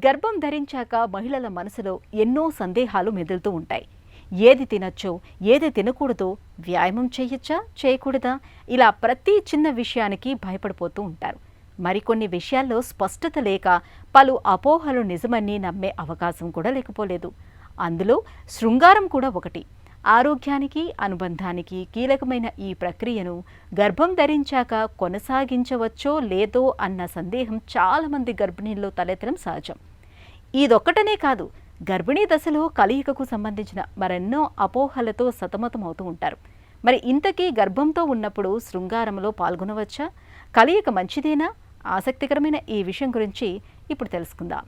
గర్భం ధరించాక మహిళల మనసులో ఎన్నో సందేహాలు మెదులుతూ ఉంటాయి. ఏది తినచ్చో, ఏది తినకూడదో, వ్యాయామం చేయొచ్చా, చేయకూడదా, ఇలా ప్రతి చిన్న విషయానికి భయపడిపోతూ ఉంటారు. మరికొన్ని విషయాల్లో స్పష్టత లేక పలు అపోహలు నిజమని నమ్మే అవకాశం కూడా లేకపోలేదు. అందులో శృంగారం కూడా ఒకటి. ఆరోగ్యానికి, అనుబంధానికి కీలకమైన ఈ ప్రక్రియను గర్భం ధరించాక కొనసాగించవచ్చో లేదో అన్న సందేహం చాలామంది గర్భిణీల్లో తలెత్తడం సహజం. ఇదొక్కటనే కాదు, గర్భిణీ దశలో కలయికకు సంబంధించిన మరెన్నో అపోహలతో సతమతం అవుతూ ఉంటారు. మరి ఇంతకీ గర్భంతో ఉన్నప్పుడు శృంగారంలో పాల్గొనవచ్చా? కలయిక మంచిదేనా? ఆసక్తికరమైన ఈ విషయం గురించి ఇప్పుడు తెలుసుకుందాం.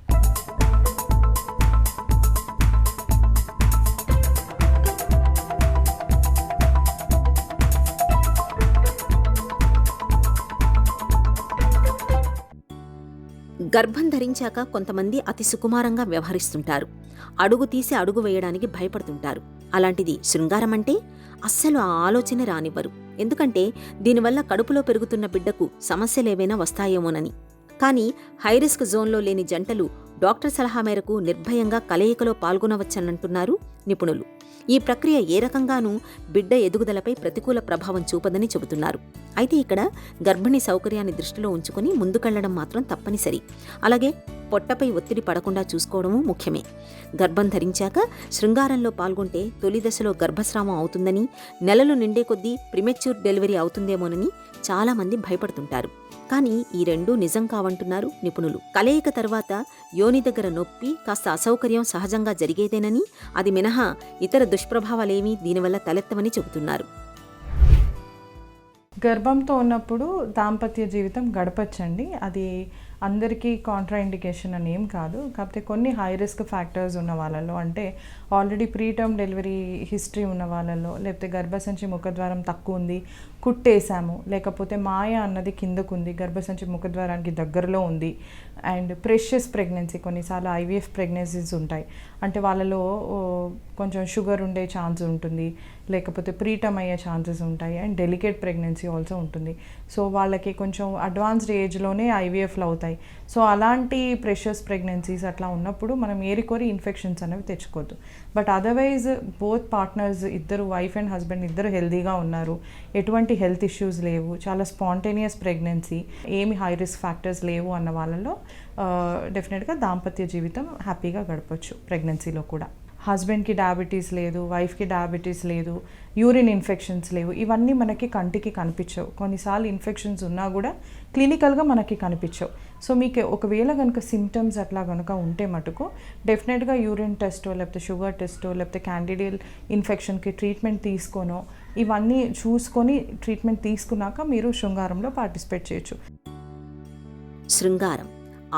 గర్భం ధరించాక కొంతమంది అతి సుకుమారంగా వ్యవహరిస్తుంటారు. అడుగు తీసి అడుగు వేయడానికి భయపడుతుంటారు. అలాంటిది శృంగారం అంటే అస్సలు ఆ ఆలోచన రానివ్వరు. ఎందుకంటే దీనివల్ల కడుపులో పెరుగుతున్న బిడ్డకు సమస్యలేవైనా వస్తాయేమోనని. కానీ హైరిస్క్ జోన్లో లేని జంటలు డాక్టర్ సలహా మేరకు నిర్భయంగా కలయికలో పాల్గొనవచ్చనంటున్నారు నిపుణులు. ఈ ప్రక్రియ ఏ రకంగానూ బిడ్డ ఎదుగుదలపై ప్రతికూల ప్రభావం చూపదని చెబుతున్నారు. అయితే ఇక్కడ గర్భిణీ సౌకర్యాన్ని దృష్టిలో ఉంచుకుని ముందుకెళ్లడం మాత్రం తప్పనిసరి. అలాగే పొట్టపై ఒత్తిడి పడకుండా చూసుకోవడమూ ముఖ్యమే. గర్భం ధరించాక శృంగారంలో పాల్గొంటే తొలి దశలో గర్భస్రావం అవుతుందని, నెలలు నిండే కొద్దీ ప్రిమెచ్యూర్ డెలివరీ అవుతుందేమోనని చాలామంది భయపడుతుంటారు. కానీ ఈ రెండూ నిజం కావంటున్నారు నిపుణులు. కలయిక తర్వాత యోని దగ్గర నొప్పి, కాస్త అసౌకర్యం సహజంగా జరిగేదేనని, అది మినహా ఇతర దుష్ప్రభావాలేమీ దీనివల్ల తలెత్తవని చెబుతున్నారు. గర్భంతో ఉన్నప్పుడు దాంపత్య జీవితం గడపచ్చండి. అది అందరికీ కాంట్రాఇండికేషన్ అని ఏం కాదు. కాకపోతే కొన్ని హై రిస్క్ ఫ్యాక్టర్స్ ఉన్న వాళ్ళలో, అంటే ఆల్రెడీ ప్రీటర్మ్ డెలివరీ హిస్టరీ ఉన్న వాళ్ళలో, లేకపోతే గర్భసంచి ముఖద్వారం తక్కువ ఉంది, కుట్టేసాము, లేకపోతే మాయ అన్నది కిందకుంది, గర్భసంచి ముఖద్వారానికి దగ్గరలో ఉంది, అండ్ ప్రెషియస్ ప్రెగ్నెన్సీ, కొన్నిసార్లు ఐవీఎఫ్ ప్రెగ్నెన్సీస్ ఉంటాయి, అంటే వాళ్ళలో కొంచెం షుగర్ ఉండే ఛాన్స్ ఉంటుంది, లేకపోతే ప్రీటర్మ్ అయ్యే ఛాన్సెస్ ఉంటాయి, అండ్ డెలికేట్ ప్రెగ్నెన్సీ ఆల్సో ఉంటుంది. సో వాళ్ళకి కొంచెం అడ్వాన్స్డ్ ఏజ్లోనే ఐవీఎఫ్లు అవుతాయి. సో అలాంటి ప్రెషియస్ ప్రెగ్నెన్సీస్ అట్లా ఉన్నప్పుడు మనం ఏరికోరి ఇన్ఫెక్షన్స్ అనేవి తెచ్చుకోవద్దు. బట్ అదర్వైజ్ బోత్ పార్ట్నర్స్, ఇద్దరు వైఫ్ అండ్ హస్బెండ్ ఇద్దరు హెల్తీగా ఉన్నారు, ఎటువంటి హెల్త్ ఇష్యూస్ లేవు, చాలా స్పాంటేనియస్ ప్రెగ్నెన్సీ, ఏమి హై రిస్క్ ఫ్యాక్టర్స్ లేవు అన్న వాళ్ళలో డెఫినెట్గా దాంపత్య జీవితం హ్యాపీగా గడపచ్చు. ప్రెగ్నెన్సీలో కూడా హస్బెండ్కి డయాబెటీస్ లేదు, వైఫ్కి డయాబెటీస్ లేదు, యూరిన్ ఇన్ఫెక్షన్స్ లేవు, ఇవన్నీ మనకి కంటికి కనిపించవు. కొన్నిసార్లు ఇన్ఫెక్షన్స్ ఉన్నా కూడా క్లినికల్గా మనకి కనిపించవు. సో మీకు ఒకవేళ కనుక సిమ్టమ్స్ అట్లా కనుక ఉంటే మటుకు డెఫినెట్గా యూరిన్ టెస్టో, లేకపోతే షుగర్ టెస్టో, లేకపోతే క్యాండిడియల్ ఇన్ఫెక్షన్కి ట్రీట్మెంట్ తీసుకోనో, ఇవన్నీ చూసుకొని ట్రీట్మెంట్ తీసుకున్నాక మీరు శృంగారంలో పార్టిసిపేట్ చేయొచ్చు. శృంగారం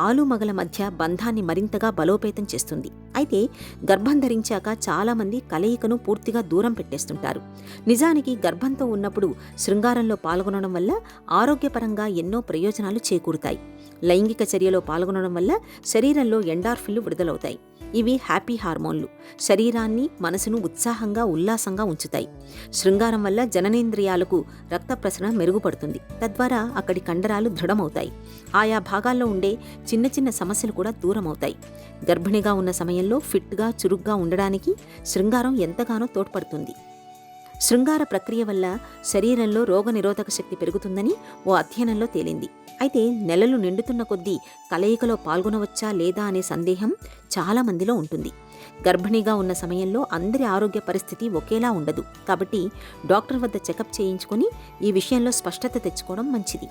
ఆలుమగల మధ్య బంధాన్ని మరింతగా బలోపేతం చేస్తుంది. అయితే గర్భం ధరించాక చాలామంది కలయికను పూర్తిగా దూరం పెట్టేస్తుంటారు. నిజానికి గర్భంతో ఉన్నప్పుడు శృంగారంలో పాల్గొనడం వల్ల ఆరోగ్యపరంగా ఎన్నో ప్రయోజనాలు చేకూరుతాయి. లైంగిక చర్యలో పాల్గొనడం వల్ల శరీరంలో ఎండార్ఫిన్లు విడుదలవుతాయి. ఇవి హ్యాపీ హార్మోన్లు, శరీరాన్ని, మనసును ఉత్సాహంగా, ఉల్లాసంగా ఉంచుతాయి. శృంగారం వల్ల జననేంద్రియాలకు రక్త ప్రసరణ మెరుగుపడుతుంది. తద్వారా అక్కడి కండరాలు దృఢమవుతాయి. ఆయా భాగాల్లో ఉండే చిన్న చిన్న సమస్యలు కూడా దూరమవుతాయి. గర్భిణిగా ఉన్న సమయంలో ఫిట్గా, చురుగ్గా ఉండడానికి శృంగారం ఎంతగానో తోడ్పడుతుంది. శృంగార ప్రక్రియ వల్ల శరీరంలో రోగనిరోధక శక్తి పెరుగుతుందని ఓ అధ్యయనంలో తేలింది. అయితే నెలలు నిండుతున్న కొద్దీ కలయికలో పాల్గొనవచ్చా లేదా అనే సందేహం చాలామందిలో ఉంటుంది. గర్భిణీగా ఉన్న సమయంలో అందరి ఆరోగ్య పరిస్థితి ఒకేలా ఉండదు. కాబట్టి డాక్టర్ వద్ద చెకప్ చేయించుకొని ఈ విషయంలో స్పష్టత తెచ్చుకోవడం మంచిది.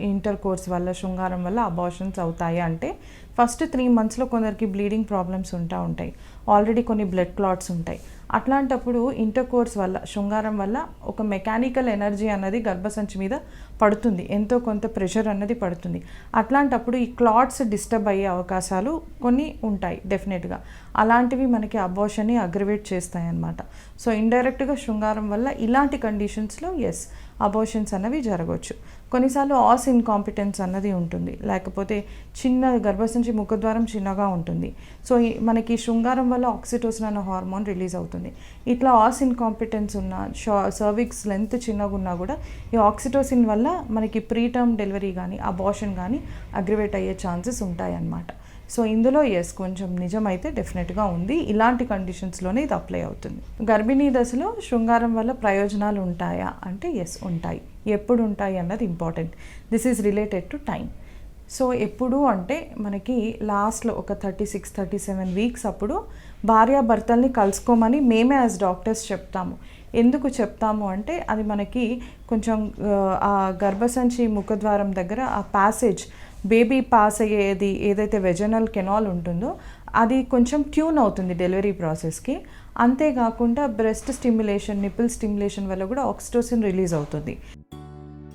ఇంటర్ కోర్స్ వల్ల, శృంగారం వల్ల అబార్షన్స్ అవుతాయి అంటే ఫస్ట్ 3 monthsలో కొందరికి బ్లీడింగ్ ప్రాబ్లమ్స్ ఉంటాయి, ఆల్రెడీ కొన్ని బ్లడ్ క్లాట్స్ ఉంటాయి. అట్లాంటప్పుడు ఇంటర్ కోర్స్ వల్ల, శృంగారం వల్ల ఒక మెకానికల్ ఎనర్జీ అన్నది గర్భసంచి మీద పడుతుంది, ఎంతో కొంత ప్రెషర్ అన్నది పడుతుంది. అట్లాంటప్పుడు ఈ క్లాట్స్ డిస్టర్బ్ అయ్యే అవకాశాలు కొన్ని ఉంటాయి డెఫినెట్గా. అలాంటివి మనకి అబార్షన్ని అగ్రవేట్ చేస్తాయి అన్నమాట. సో ఇండైరెక్ట్గా శృంగారం వల్ల ఇలాంటి కండిషన్స్లో ఎస్ అబార్షన్స్ అన్నవి జరగవచ్చు. కొన్నిసార్లు ఆస్ ఇన్కాంపిటెన్స్ అన్నది ఉంటుంది, లేకపోతే చిన్న గర్భసంచి ముఖద్వారం చిన్నగా ఉంటుంది. సో మనకి శృంగారం వల్ల ఆక్సిటోసిన్ అనే హార్మోన్ రిలీజ్ అవుతుంది. ఇట్లా ఆస్ ఇన్కాంపిటెన్స్ ఉన్న, సర్విక్స్ లెంత్ చిన్నగా ఉన్నా కూడా ఈ ఆక్సిటోసిన్ వల్ల మనకి ప్రీటర్మ్ డెలివరీ కానీ అబార్షన్ కానీ అగ్రివేట్ అయ్యే ఛాన్సెస్ ఉంటాయి అన్నమాట. సో ఇందులో ఎస్ కొంచెం నిజమైతే డెఫినెట్గా ఉంది. ఇలాంటి కండిషన్స్లోనే ఇది అప్లై అవుతుంది. గర్భిణీ దశలో శృంగారం వల్ల ప్రయోజనాలు ఉంటాయా అంటే ఎస్ ఉంటాయి. ఎప్పుడు ఉంటాయి అన్నది important. This is related to time. So ఎప్పుడు అంటే మనకి లాస్ట్లో ఒక 36-37 వీక్స్ అప్పుడు భార్యాభర్తల్ని కలుసుకోమని మేమే యాజ్ డాక్టర్స్ చెప్తాము. ఎందుకు చెప్తాము అంటే అది మనకి కొంచెం ఆ గర్భసంచి ముఖద్వారం దగ్గర ఆ ప్యాసేజ్ బేబీ పాస్ అయ్యేది ఏదైతే వెజనల్ కెనాల్ ఉంటుందో అది కొంచెం ట్యూన్ అవుతుంది డెలివరీ ప్రాసెస్కి. అంతేకాకుండా బ్రెస్ట్ స్టిమ్యులేషన్, నిపుల్ స్టిమ్యులేషన్ వల్ల కూడా ఆక్సిటోసిన్ రిలీజ్ అవుతుంది.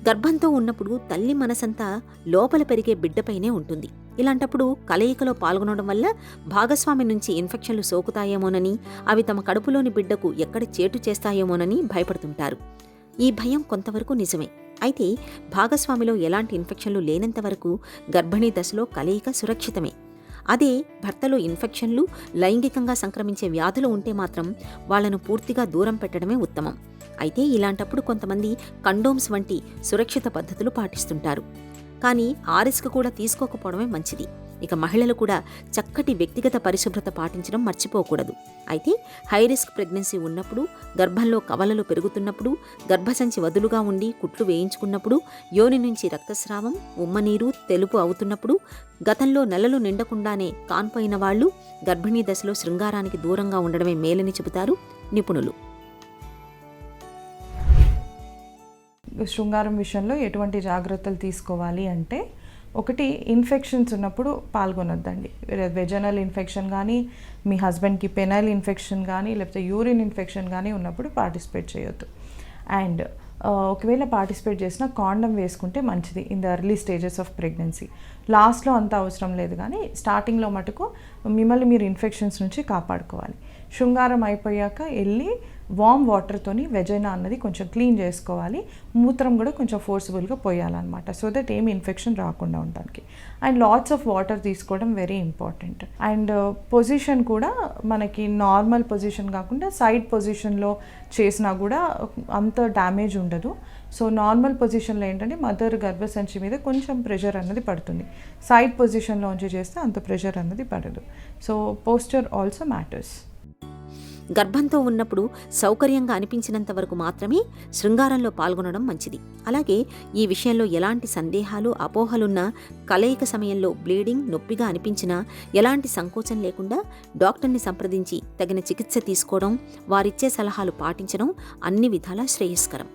గర్భంతో ఉన్నప్పుడు తల్లి మనసంతా లోపల పెరిగే బిడ్డపైనే ఉంటుంది. ఇలాంటప్పుడు కలయికలో పాల్గొనడం వల్ల భాగస్వామి నుంచి ఇన్ఫెక్షన్లు సోకుతాయేమోనని, అవి తమ కడుపులోని బిడ్డకు ఎక్కడ చేటు చేస్తాయేమోనని భయపడుతుంటారు. ఈ భయం కొంతవరకు నిజమే. అయితే భాగస్వామిలో ఎలాంటి ఇన్ఫెక్షన్లు లేనంత వరకు గర్భిణీ దశలో కలయిక సురక్షితమే. అదే భర్తలో ఇన్ఫెక్షన్లు, లైంగికంగా సంక్రమించే వ్యాధులు ఉంటే మాత్రం వాళ్లను పూర్తిగా దూరం పెట్టడమే ఉత్తమం. అయితే ఇలాంటప్పుడు కొంతమంది కండోమ్స్ వంటి సురక్షిత పద్ధతులు పాటిస్తుంటారు. కానీ ఆ రిస్క్ కూడా తీసుకోకపోవడమే మంచిది. ఇక మహిళలు కూడా చక్కటి వ్యక్తిగత పరిశుభ్రత పాటించడం మర్చిపోకూడదు. అయితే హై రిస్క్ ప్రెగ్నెన్సీ ఉన్నప్పుడు, గర్భంలో కవలలు పెరుగుతున్నప్పుడు, గర్భసంచి వదులుగా ఉండి కుట్లు వేయించుకున్నప్పుడు, యోని నుంచి రక్తస్రావం, ఉమ్మనీరు, తెలుపు అవుతున్నప్పుడు, గతంలో నెలలు నిండకుండానే కాన్పోయిన వాళ్లు గర్భిణీ దశలో శృంగారానికి దూరంగా ఉండడమే మేలని చెబుతారు నిపుణులు. శృంగారం విషయంలో ఎటువంటి జాగ్రత్తలు తీసుకోవాలి అంటే, ఒకటి ఇన్ఫెక్షన్స్ ఉన్నప్పుడు పాల్గొనొద్దండి. వెజనల్ ఇన్ఫెక్షన్ కానీ, మీ హస్బెండ్కి పెనైల్ ఇన్ఫెక్షన్ కానీ, లేకపోతే యూరిన్ ఇన్ఫెక్షన్ కానీ ఉన్నప్పుడు పార్టిసిపేట్ చేయొద్దు. అండ్ ఒకవేళ పార్టిసిపేట్ చేసినా కాండం వేసుకుంటే మంచిది in the early stages of pregnancy. లాస్ట్లో అంత అవసరం లేదు, కానీ స్టార్టింగ్లో మటుకు మిమ్మల్ని మీరు ఇన్ఫెక్షన్స్ నుంచి కాపాడుకోవాలి. శృంగారం అయిపోయాక వెళ్ళి వామ్ వాటర్తోని వెజైనా అన్నది కొంచెం క్లీన్ చేసుకోవాలి. మూత్రం కూడా కొంచెం ఫోర్స్ఫుల్గా పోయాలన్నమాట, సో దట్ ఏమి ఇన్ఫెక్షన్ రాకుండా ఉండడానికి. అండ్ లాట్స్ ఆఫ్ వాటర్ తీసుకోవడం వెరీ ఇంపార్టెంట్. అండ్ పొజిషన్ కూడా మనకి నార్మల్ పొజిషన్ కాకుండా సైడ్ పొజిషన్లో చేసినా కూడా అంత డ్యామేజ్ ఉండదు. సో నార్మల్ పొజిషన్లో ఏంటంటే మదర్ గర్భసంచి మీద కొంచెం ప్రెషర్ అన్నది పడుతుంది. సైడ్ పొజిషన్లో ఉంచి చేస్తే అంత ప్రెషర్ అన్నది పడదు. So posture also matters. గర్భంతో ఉన్నప్పుడు సౌకర్యంగా అనిపించినంత వరకు మాత్రమే శృంగారంలో పాల్గొనడం మంచిది. అలాగే ఈ విషయంలో ఎలాంటి సందేహాలు, అపోహలున్నా కలయిక సమయంలో బ్లీడింగ్, నొప్పిగా అనిపించినా ఎలాంటి సంకోచం లేకుండా డాక్టర్ని సంప్రదించి తగిన చికిత్స తీసుకోవడం, వారిచ్చే సలహాలు పాటించడం అన్ని విధాలా శ్రేయస్కరం.